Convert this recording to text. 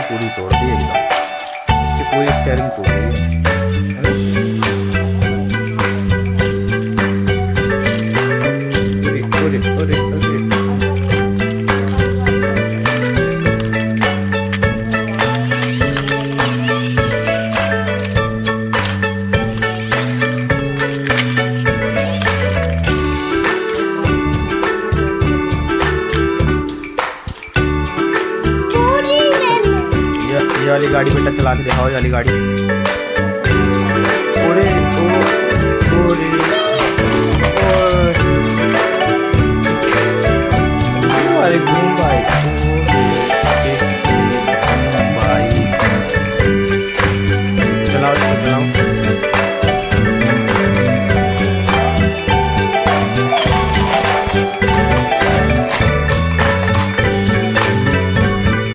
पूरी तोड़ दी एकदम, इसकी पूरी स्टेयरिंग टूट गई है। अरे अरे अरे ये वाली गाड़ी बेटा चला के दिखाओ, ये वाली गाड़ी। पूरे